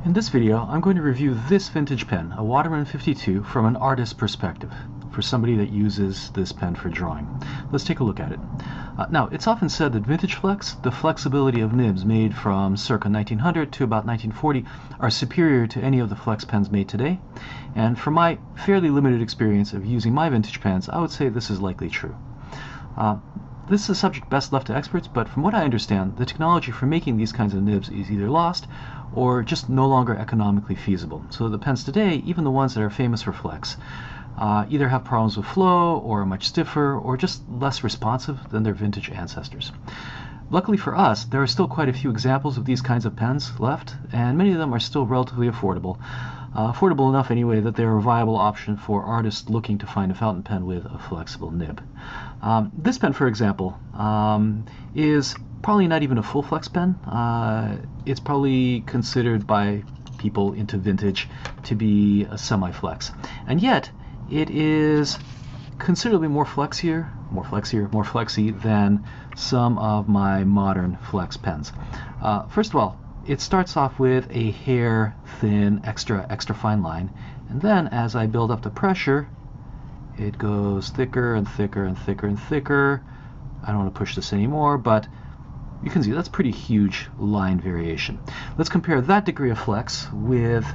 In this video, I'm going to review this vintage pen, a Waterman 52, from an artist's perspective, for somebody that uses this pen for drawing. Let's take a look at it. Now, it's often said that vintage flex, the flexibility of nibs made from circa 1900 to about 1940, are superior to any of the flex pens made today. And from my fairly limited experience of using my vintage pens, I would say this is likely true. This is a subject best left to experts, but from what I understand, the technology for making these kinds of nibs is either lost or just no longer economically feasible. So the pens today, even the ones that are famous for flex, either have problems with flow or are much stiffer or just less responsive than their vintage ancestors. Luckily for us, there are still quite a few examples of these kinds of pens left, and many of them are still relatively affordable. Affordable enough anyway that they're a viable option for artists looking to find a fountain pen with a flexible nib. This pen, for example, is probably not even a full flex pen. It's probably considered by people into vintage to be a semi-flex. And yet, it is considerably more flexy than some of my modern flex pens. First of all, it starts off with a hair thin, extra fine line, and then as I build up the pressure, it goes thicker and thicker and thicker and thicker. I don't want to push this anymore, but you can see that's pretty huge line variation. Let's compare that degree of flex with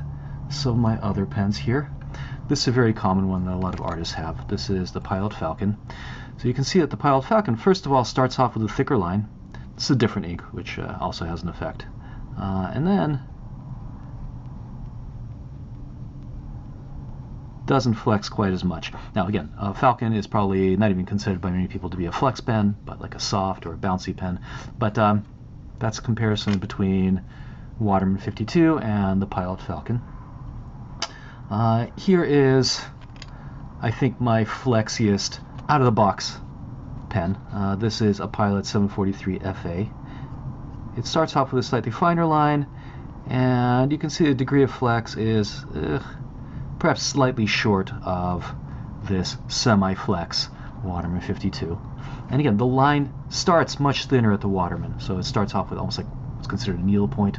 some of my other pens here. This is a very common one that a lot of artists have. This is the Pilot Falcon. So you can see that the Pilot Falcon, first of all, starts off with a thicker line. This is a different ink, which also has an effect. And then doesn't flex quite as much. Now again, Falcon is probably not even considered by many people to be a flex pen, but like a soft or a bouncy pen. But that's a comparison between Waterman 52 and the Pilot Falcon. Here is, I think, my flexiest out-of-the-box pen. This is a Pilot 743 FA. It starts off with a slightly finer line, and you can see the degree of flex is perhaps slightly short of this semi-flex Waterman 52. And again, the line starts much thinner at the Waterman, so it starts off with almost like what's considered a needle point,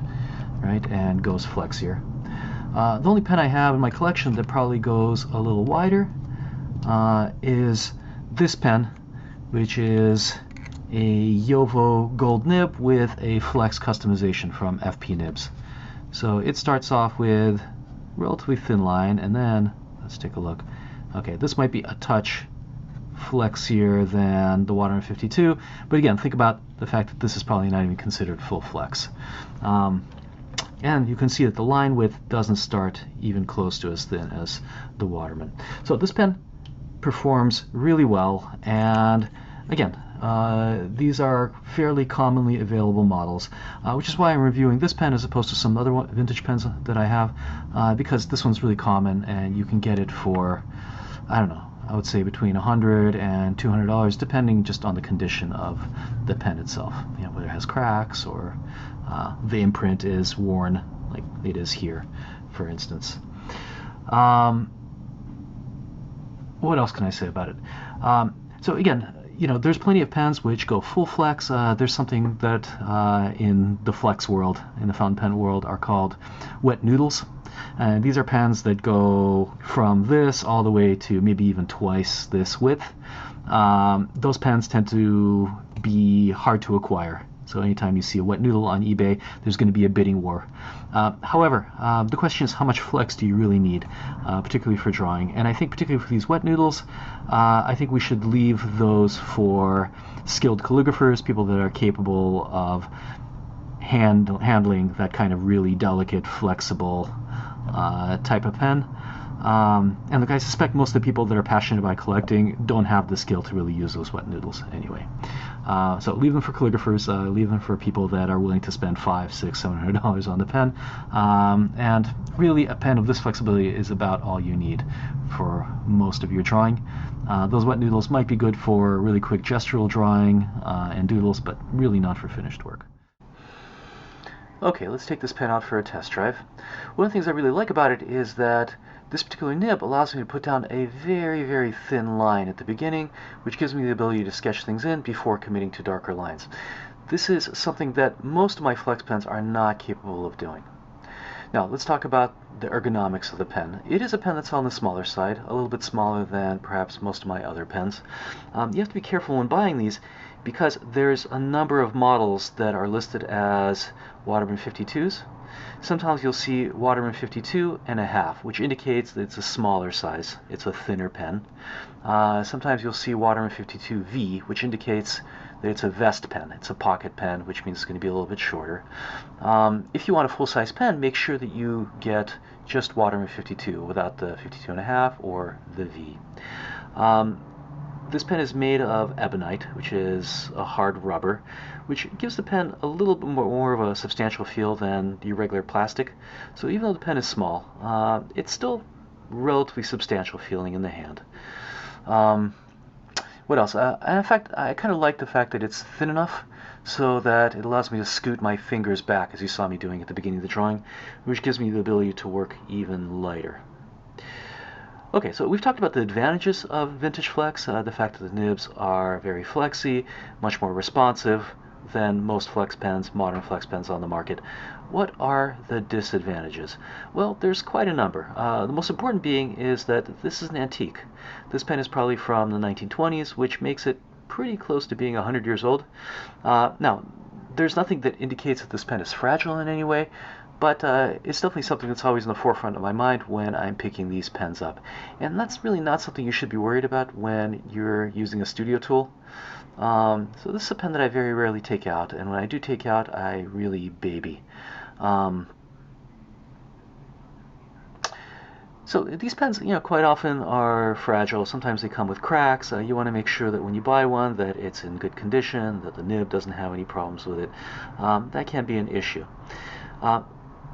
right, and goes flexier. The only pen I have in my collection that probably goes a little wider is this pen, which is a Yovo gold nib with a flex customization from FP Nibs. So it starts off with relatively thin line, and then let's take a look. Okay, this might be a touch flexier than the Waterman 52, but again, think about the fact that this is probably not even considered full flex. And you can see that the line width doesn't start even close to as thin as the Waterman. So this pen performs really well, and again, these are fairly commonly available models, which is why I'm reviewing this pen as opposed to some other vintage pens that I have, because this one's really common and you can get it for, I don't know, I would say between $100 and $200, depending just on the condition of the pen itself. You know, whether it has cracks or the imprint is worn, like it is here, for instance. What else can I say about it? So again, you know, there's plenty of pens which go full flex. There's something that in the flex world, in the fountain pen world, are called wet noodles. And these are pens that go from this all the way to maybe even twice this width. Those pens tend to be hard to acquire. So anytime you see a wet noodle on eBay, there's going to be a bidding war. However, the question is, how much flex do you really need, particularly for drawing? And I think particularly for these wet noodles, I think we should leave those for skilled calligraphers, people that are capable of handling that kind of really delicate, flexible type of pen. And look, I suspect most of the people that are passionate about collecting don't have the skill to really use those wet noodles anyway. So leave them for calligraphers, leave them for people that are willing to spend $500, $600, $700 on the pen. And really, a pen of this flexibility is about all you need for most of your drawing. Those wet noodles might be good for really quick gestural drawing and doodles, but really not for finished work. Okay, let's take this pen out for a test drive. One of the things I really like about it is that this particular nib allows me to put down a very thin line at the beginning, which gives me the ability to sketch things in before committing to darker lines. This is something that most of my flex pens are not capable of doing. Now let's talk about the ergonomics of the pen. It is a pen that's on the smaller side, a little bit smaller than perhaps most of my other pens. You have to be careful when buying these because there's a number of models that are listed as Waterman 52s. Sometimes you'll see Waterman 52.5, which indicates that it's a smaller size. It's a thinner pen. Sometimes you'll see Waterman 52V, which indicates that it's a vest pen. It's a pocket pen, which means it's going to be a little bit shorter. If you want a full-size pen, make sure that you get just Waterman 52 without the 52.5 or the V. This pen is made of ebonite, which is a hard rubber, which gives the pen a little bit more of a substantial feel than the regular plastic. So even though the pen is small, it's still relatively substantial feeling in the hand. What else? In fact, I kind of like the fact that it's thin enough so that it allows me to scoot my fingers back, as you saw me doing at the beginning of the drawing, which gives me the ability to work even lighter. Okay, so we've talked about the advantages of vintage flex, the fact that the nibs are very flexy, much more responsive than most flex pens, modern flex pens on the market. What are the disadvantages? Well, there's quite a number. The most important being is that this is an antique. This pen is probably from the 1920s, which makes it pretty close to being 100 years old. Now, there's nothing that indicates that this pen is fragile in any way, but it's definitely something that's always in the forefront of my mind when I'm picking these pens up. And that's really not something you should be worried about when you're using a studio tool. So this is a pen that I very rarely take out, and when I do take out, I really baby. So these pens, quite often are fragile. Sometimes they come with cracks. You want to make sure that when you buy one that it's in good condition, that the nib doesn't have any problems with it. That can be an issue.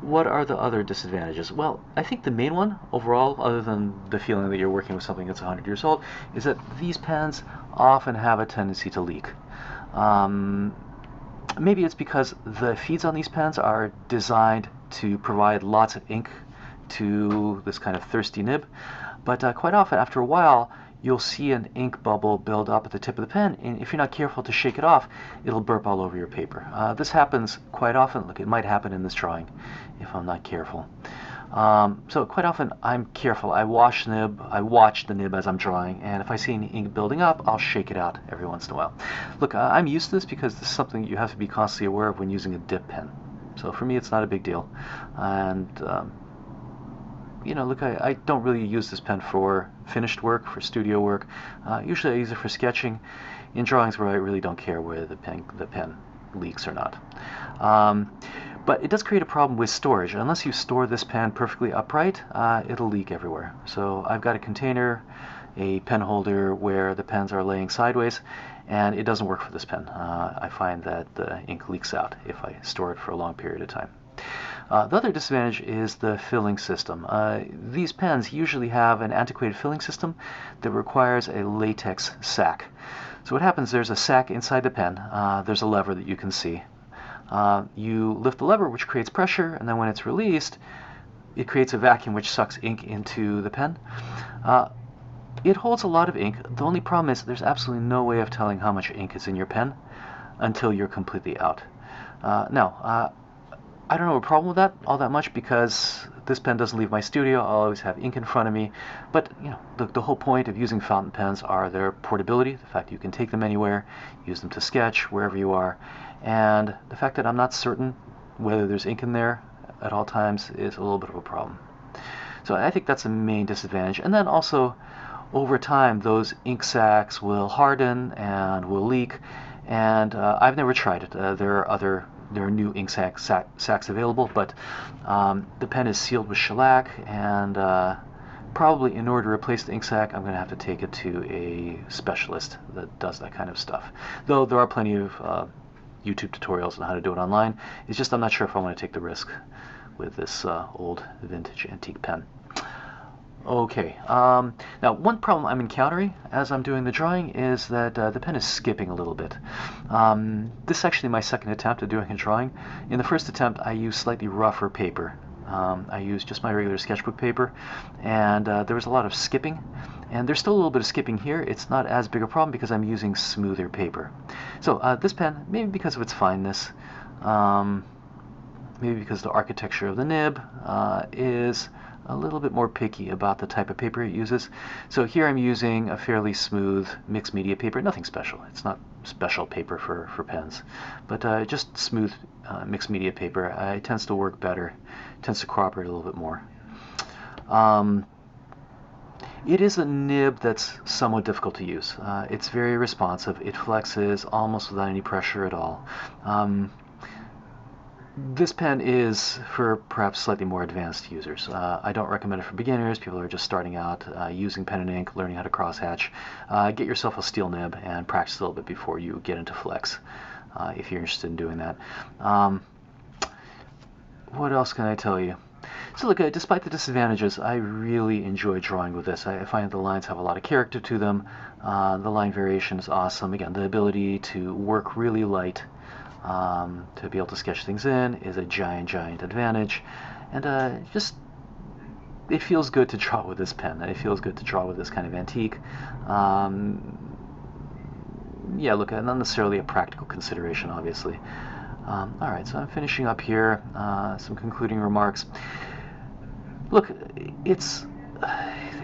What are the other disadvantages? Well, I think the main one overall, other than the feeling that you're working with something that's 100 years old, is that these pens often have a tendency to leak. Maybe it's because the feeds on these pens are designed to provide lots of ink to this kind of thirsty nib, but quite often after a while you'll see an ink bubble build up at the tip of the pen, and if you're not careful to shake it off, it'll burp all over your paper. This happens quite often. Look, it might happen in this drawing if I'm not careful. So quite often I'm careful. I watch the nib as I'm drawing, and if I see any ink building up, I'll shake it out every once in a while. Look, I'm used to this because this is something you have to be constantly aware of when using a dip pen. So for me, it's not a big deal. And look, I don't really use this pen for finished work, for studio work. Usually I use it for sketching in drawings where I really don't care whether the pen leaks or not. But it does create a problem with storage. Unless you store this pen perfectly upright, it'll leak everywhere. So I've got a container, a pen holder where the pens are laying sideways, and it doesn't work for this pen. I find that the ink leaks out if I store it for a long period of time. The other disadvantage is the filling system. These pens usually have an antiquated filling system that requires a latex sac. So what happens, there's a sac inside the pen. There's a lever that you can see. You lift the lever, which creates pressure, and then when it's released, it creates a vacuum which sucks ink into the pen. It holds a lot of ink. The only problem is there's absolutely no way of telling how much ink is in your pen until you're completely out. Now, I don't have a problem with that all that much because this pen doesn't leave my studio. I'll always have ink in front of me. But the whole point of using fountain pens are their portability, the fact you can take them anywhere, use them to sketch wherever you are, and the fact that I'm not certain whether there's ink in there at all times is a little bit of a problem. So I think that's the main disadvantage. And then also, over time, those ink sacs will harden and will leak, and I've never tried it. There are new ink sacs available, but the pen is sealed with shellac, and probably in order to replace the ink sac, I'm going to have to take it to a specialist that does that kind of stuff. Though there are plenty of YouTube tutorials on how to do it online. It's just I'm not sure if I want to take the risk with this old vintage antique pen. Okay, now one problem I'm encountering as I'm doing the drawing is that the pen is skipping a little bit. This is actually my second attempt at doing a drawing. In the first attempt I used slightly rougher paper. I used just my regular sketchbook paper, and there was a lot of skipping, and there's still a little bit of skipping here. It's not as big a problem because I'm using smoother paper. So this pen, maybe because of its fineness, maybe because the architecture of the nib is a little bit more picky about the type of paper it uses. So here I'm using a fairly smooth mixed media paper, nothing special. It's not special paper for pens, but just smooth mixed media paper. It tends to work better, tends to cooperate a little bit more. It is a nib that's somewhat difficult to use. It's very responsive. It flexes almost without any pressure at all. This pen is for perhaps slightly more advanced users. I don't recommend it for beginners, people who are just starting out, using pen and ink, learning how to crosshatch. Get yourself a steel nib and practice a little bit before you get into flex, if you're interested in doing that. What else can I tell you? So look, despite the disadvantages, I really enjoy drawing with this. I find the lines have a lot of character to them. The line variation is awesome. Again, the ability to work really light, to be able to sketch things in is a giant advantage. And just, it feels good to draw with this pen. It feels good to draw with this kind of antique. Yeah, look, not necessarily a practical consideration, obviously. Alright, so I'm finishing up here. Some concluding remarks. Look, the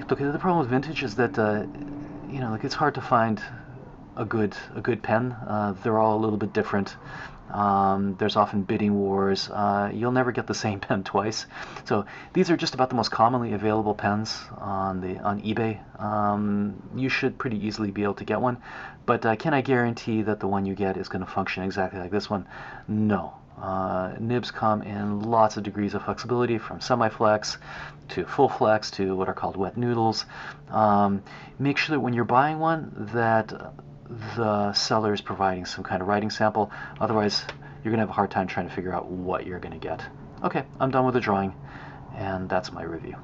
problem with vintage is that like it's hard to find a good pen. They're all a little bit different. There's often bidding wars. You'll never get the same pen twice. So these are just about the most commonly available pens on eBay. You should pretty easily be able to get one. But can I guarantee that the one you get is going to function exactly like this one? No. Nibs come in lots of degrees of flexibility, from semi-flex to full flex to what are called wet noodles. Make sure that when you're buying one that the seller is providing some kind of writing sample. Otherwise, you're going to have a hard time trying to figure out what you're going to get. Okay, I'm done with the drawing, and that's my review.